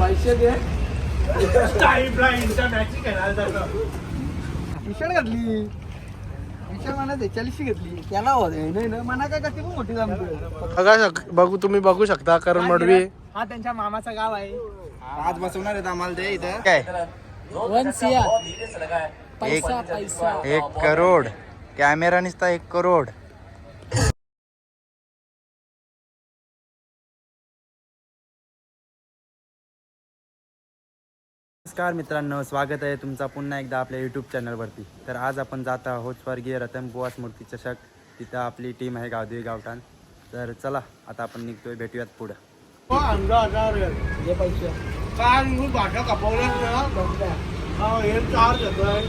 पैसे दे. T shirt घातली विचार म्हणा 43 घेतली त्याला नाही ना मना काय करते पण मोठी जमते. बघू तुम्ही बघू शकता करण मडवी. हा त्यांच्या मामाचं गाव आहे. आज बसवणार आहेत आम्हाला ते इथं काय 1 सिया पैसा पैसा 1 करोड कॅमेरा निसता 1 करोड. नमस्कार मित्रांनो, स्वागत आहे तुमचा पुन्हा एकदा आपल्या यूट्यूब चॅनलवरती. तर आज आपण जात आहोत स्वर्गीय रतनबुवा स्मृती चषक. तिथं आपली टीम आहे गावदेवी गावठाण. तर चला आता आपण निघतोय, भेटूयात पुढं. जे पैसे काय मी भाषा कपवल्याच ना हे 4 घेतोय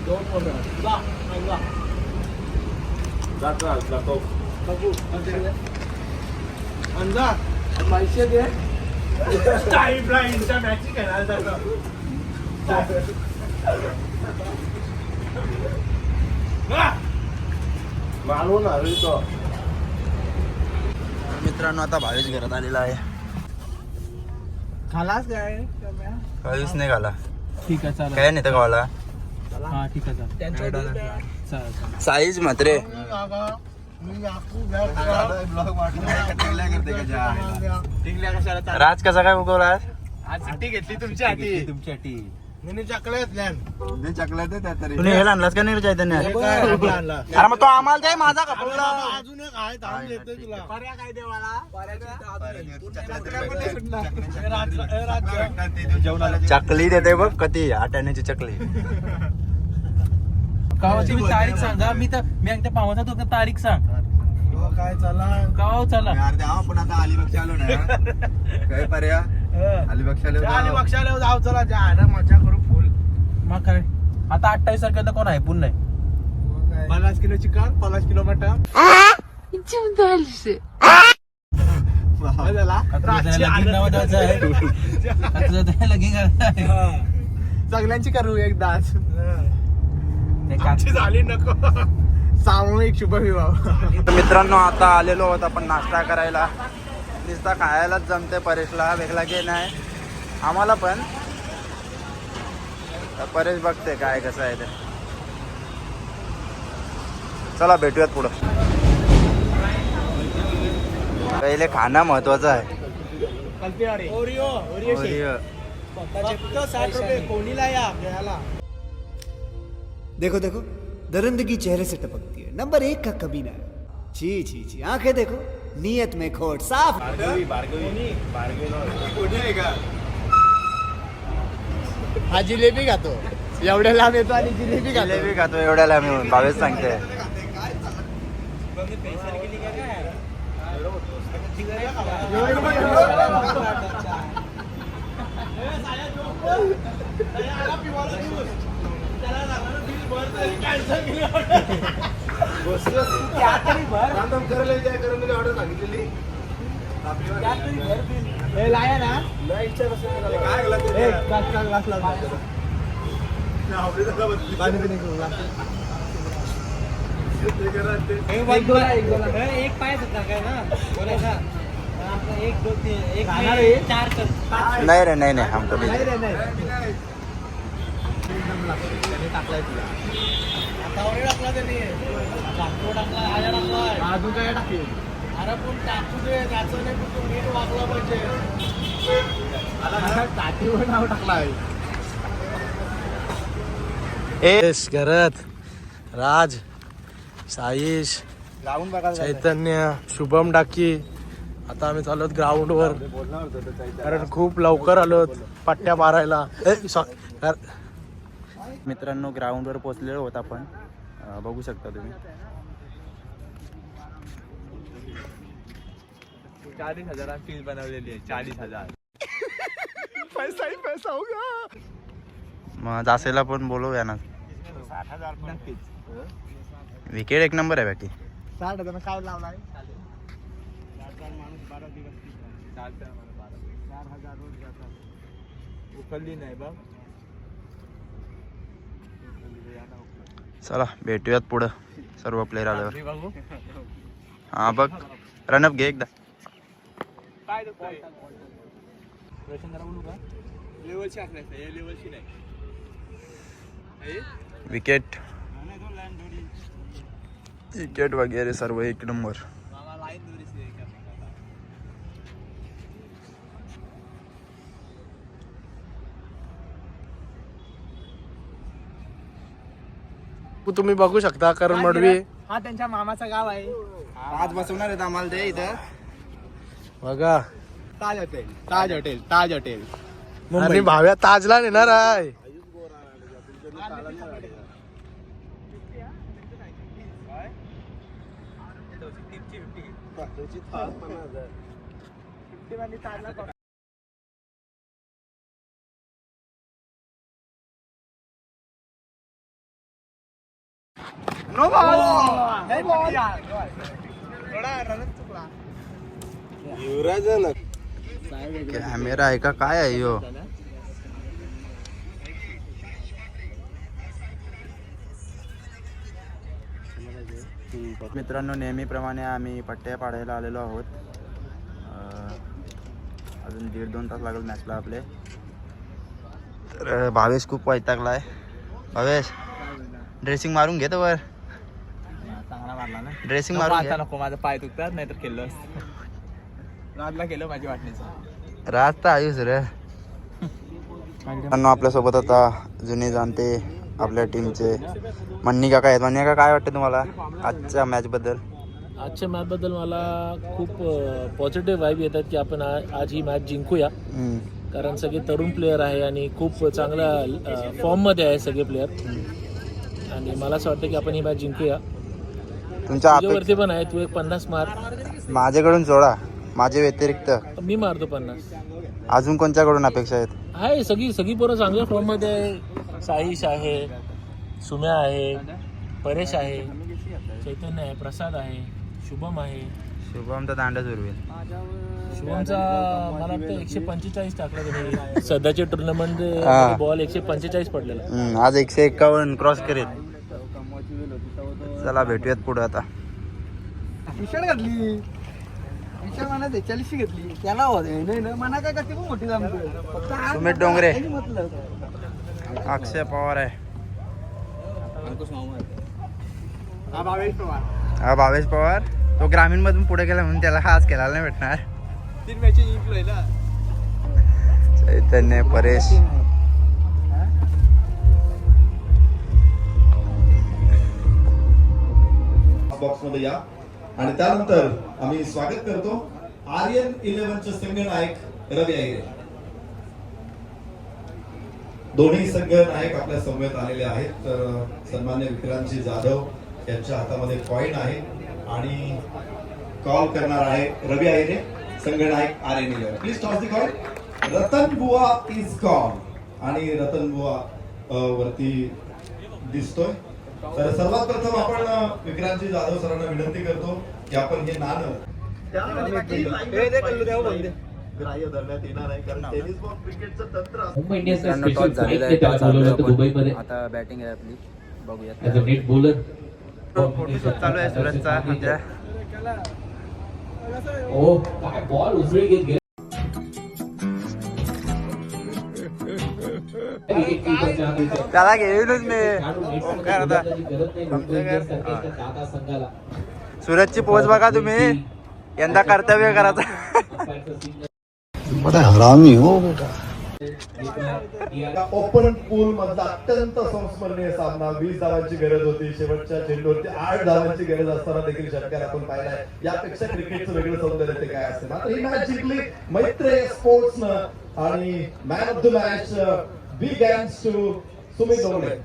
2 पोरं. जातो बघू अंजा पैसे दे. टाईम लाईनच्या मॅच खेळायला जातो. मालवण आली तो. मित्रांनो आता भावेश घरात आलेला आहे. खालास काय काहीच नाही घाला. ठीक आहे चला. काय नाही तर गावाला हा ठीक आहे चला. साईज मात्रे राज कसा काय उगवला आज? आज सुट्टी घेतली तुमच्यासाठी. तुमच्यासाठी मी चकलेत तुम्ही हे आणलास का नाही चैतन्य? अरे मग तो आम्हाला दे, माझा कपडा अजून एक आहे थांब देतोय तुला. पर्या काय देवाला चकली देते बघ, कधी 8 आण्याची चकली. तुम्ही तारीख सांगा. मी त्या पावाचा तो तारीख सांग. काय चला गाव चला. आपण आता अलिबागच्या आलो ना. काय पर्या अलिबागच्या जाऊ चला. जा मजा करू फुल. मग काय आता 28 तारखेला कोण आहे पुन्हा? 50 किलो चिकन 50 किलो मटन. सगळ्यांची करू एकदाच. झाली नको सामूहिक शुभविवाह. मित्रांनो आता आलेलो आहोत आपण नाश्ता करायला. नुसता खायलाच जमते परेशला, वेगळा की नाही आम्हाला पण. परेश बघते काय कसं आहे ते. चला भेटूयात पुढं. पहिले खाणं महत्वाचं आहे. ओरिओ फक्त 60 रुपये कोणीला या घ्यायला. देखो देखो दरिंदगी चेहरे से टपकती है. नंबर 1 का कमीना. छी छी छी, आंखें देखो, नीयत में खोट साफ. हा जिलेबी खातो एवढ्या लांब येतो आणि जिलेबी जिलेबी खातो एवढ्याला मी भावेश सांगते. ऑर्डर सांगितलेली लाया ना एक पाय काय ना बोलायचा. 1 2 3 1 4 नाही रे, नाही हम कधी टाकलाय तुला. टाकला त्यांनी. अजून काय टाकेल. अरे पण टाकू दे त्याचं नाही. पण नीट वागला पाहिजे. टाकीवर नाव टाकलाय. घरात राज, साईश, चैतन्य, शुभम डाकी. आता आम्ही चाललो ग्राउंडवर कारण खूप लवकर आलो पट्ट्या मारायला. मित्रांनो ग्राउंडवर पोहोचलेलो होत आपण. बघू शकता तुम्ही. 40,000 फीस बनवलेली आहे. 40,000 पैसा ही पैसा होगा. मग जासेला पण बोलवूया ना. 60,000 नक्कीच. विकेट 1 नंबर आहे बाकी. 60,000 काय लावलाय. 4,000 रोज जातात. उकलली नाही बघ. चला भेटूयात पुढं सर्व प्लेयर आल्यावर. हा बघ रनअप घे एकदा. लेवलची आखण्याचं या लेवलची नाही. विकेट विकेट वगैरे सर्व एक नंबर. तुम्ही बघू शकता करण मडवी. हा त्यांच्या मामाचं गाव आहे. आज बसवणार आहेत आम्हाला ते इथं. बघा Taj hotel, Taj hotel, Taj hotel. आणि भाव्या ताजला नेणार आहे. No ball. हे बॉल. कॅमेरा आहे का काय आहे यो. मित्रांनो नेहमीप्रमाणे आम्ही पट्ट्या पाडायला आलेलो आहोत. अजून 1.5-2 तास लागेल मॅचला आपले. तर भावेश खूप वैतागला आहे. भावेश ड्रेसिंग मारून घेतो वर. चांगला मारला ना. ड्रेसिंग मारून घे. नको माझं पाय दुखतात नाही तर खेळलो असतं. राजला केलं माझी वाटणीचं. राज तर आयुष रे. आपल्यासोबत आता जुने जाणते आपल्या टीमचे मन्नी काका आहेत. मन्नी काका काय वाटतं तुम्हाला आजच्या मॅच बद्दल? आजच्या मॅचबद्दल मला खूप पॉझिटिव्ह वाईब येतात की आपण आज ही मॅच जिंकूया. कारण सगळे तरुण प्लेयर आहे आणि खूप चांगल्या फॉर्ममध्ये आहे सगळे प्लेयर. आणि मला असं वाटतं की आपण ही मॅच जिंकूया. तुमच्या तुझ्यावरती पण आहे. तू एक 50 मार. माझ्याकडून सोडा. माझ्या व्यतिरिक्त मी मारतो 50. अजून कोणत्याकडून अपेक्षा आहेत? आहे सगळी पोरं चांगल्या फॉर्ममध्ये आहे. साईश आहे, सुम्या आहे, परेश आहे, चैतन्य आहे, प्रसाद आहे, शुभम आहे. शुभम तर दांडच उरवेल. शुभमचा मला वाटतं 145 टाकला त्यांनी सध्याच्या टुर्नामेंट बॉल 145 पडलेला. आज 151 क्रॉस करेल. चला भेटूयात पुढे आता. विशाल घातली. विशाल म्हणा 43 घेतली. त्याला नाही ना मना काय करते पण मोठी जमते. फक्त सुमित डोंगरे. म्हटलं अक्षय पवार आहे. हा भावेश पवार. हा भावेश पवार. तो ग्रामीण मधून पुढे गेला म्हणून त्याला आज खेळायला नाही भेटणार. 3 मॅच जिंकलोय ना. चैतन्य, परेश. बॉक्समध्ये या. आणि त्यानंतर आम्ही स्वागत करतो आर्यन 11चे संघनायक रवी आहिरे. दोन्ही संघनायक आपल्या समवेत आलेले आहेत. तर सन्मान्य विक्रांतजी जाधव यांच्या हातामध्ये कॉइन आहे आणि कॉल करणार आहे रवी आहिरे, संघनायक Aryan 11. Please toss the coin. Ratan Buva is call. आणि रतन बुवा वरती दिसतोय. तर सर्वात प्रथम आपण विक्रांतजी जाधव सरांना विनंती करतो की आपण हे नाणं ग्राह्य धरण्यात येणार आहे. कारण टेनिस बॉल क्रिकेटचं तंत्र असतं. मुंबई इंडियन्सचा मित्रांनो, स्पेशल टॉस झालेला फ्लाईट आहे. ते चालवलं होतं दुबईमध्ये आता बॅटिंग आहे आपली. बघूयात. As a net bowler. Photoshoot चालू आहे सूरजचा सध्या. ओ काय बॉल उजळी घेत गेला. त्याला घेऊनच मी. काय आता सूरजची पोच बघा तुम्ही. यंदा कर्तव्य करायचं. बड़ा हरामी हो बेटा. ओपन पूल मधला अत्यंत संस्मरणीय सामना. 20 धावांची गरज होती. शेवटच्या चेंडूवरती 8 धावांची गरज असताना देखील षटकार आपण पाहिलाय. यापेक्षा क्रिकेटचं वेगळं सौंदर्य ते काय असते. मात्र ही मॅच जिंकली मैत्रेय स्पोर्ट्सनं. आणि man of the match big hands to Sumit Dongre.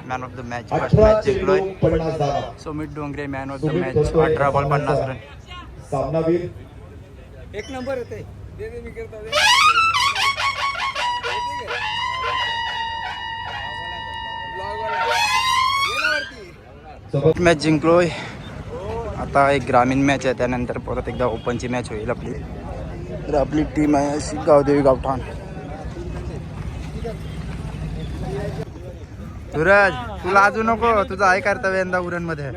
Man of the match. 18 चेंडू 50 धावा. Sumit Dongre man of the match. 18 ball 50 run. सामनावीर एक नंबर येते. दे मी करतो. मॅच जिंकलोय. आता एक ग्रामीण मॅच आहे. त्यानंतर परत एकदा ओपनची मॅच होईल आपली. तर आपली टीम आहे अशी गावदेवी गावठाण. सूरज तू लाजू नको. तुझं आहे कर्तव्य यंदा उरणमध्ये.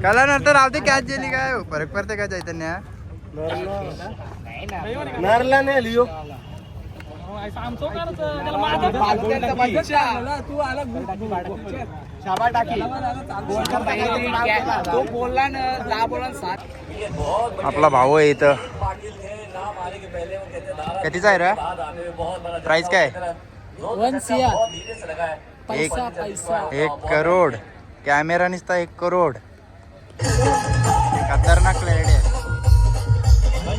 काला नंतर राहते कॅच गेली काय फरक पडते का चैतन्य नारला नाही लिओ तू आला शाबा टाकी तो बोलला ना 10 बोला 7 आपला भाऊ आहे इथं कितीचा आहे रे प्राइस काय 1 CR पैसा 1 करोड कॅमेरा निसता 1 करोड खतरनाक क्लॅरिटी आहे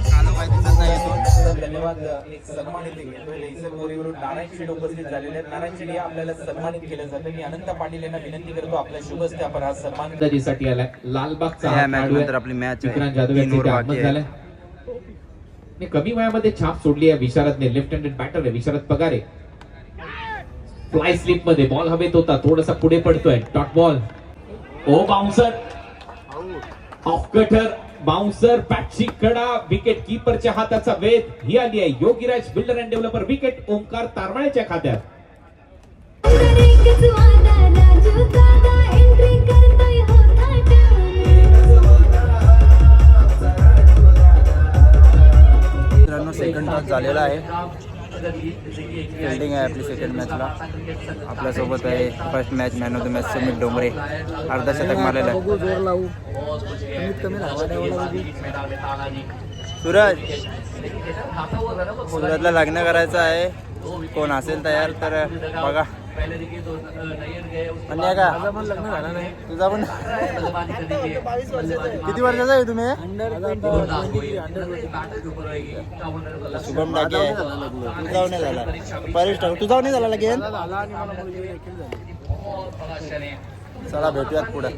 चालू काय दिसत नाही इथून. धन्यवाद. एक सन्मानित नारायण उपस्थित झालेले आहेत. नारायण आपल्याला सन्मानित केलं जातं. मी अनंत पाटील यांना विनंती करतो आपल्या शुभ हस्ते आपण हा सन्मान साठी आलाय लालबागचा या हा मॅच खेळाडू आहे. नंतर आपली मॅच विक्रांत जाधव यांचे इथे आगमन झालंय. आणि कमी वयामध्ये छाप सोडली आहे विशारदने. लेफ्ट हँडेड बॅटर आहे विशारद पगारे. फ्लाय स्लिप मध्ये बॉल हवेत होता थोडासा पुढे पडतोय डॉट बॉल. ओ बाउन्सर ऑफ कटर बाउन्सर पॅटची कडा विकेट कीपरच्या हाताचा वेध ही आली आहे Yogiraj builder and developer wicket Omkar तारवाळ्याच्या खात्यात. मित्रांनो सेकंड टॉस झालेला आहे फिल्डिंग आहे आपली सेकंड मॅचला आपल्यासोबत आहे first match man of the match Sumit Dongre अर्धशतक मारलेलं आहे जोर लावू कमीत कमी धावा द्यावा सूरजला लग्न करायचं आहे कोण असेल तयार तर बघा अन्या का लग्न झालं नाही तुझा पण किती वर्षाचा आहे तुम्ही शुभम डाके आहे तू जाऊ नाही झाला परेश ठाकूर तू जाऊ नाही झाला लगेच चला भेटूयात पुढे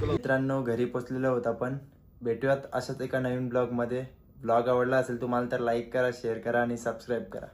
मित्रांनो घरी पोचलेलो होता आपण भेटूयात अशाच एका नवीन ब्लॉगमध्ये ब्लॉग आवडला असेल तुम्हाला तर लाईक करा शेअर करा आणि सबस्क्राईब करा.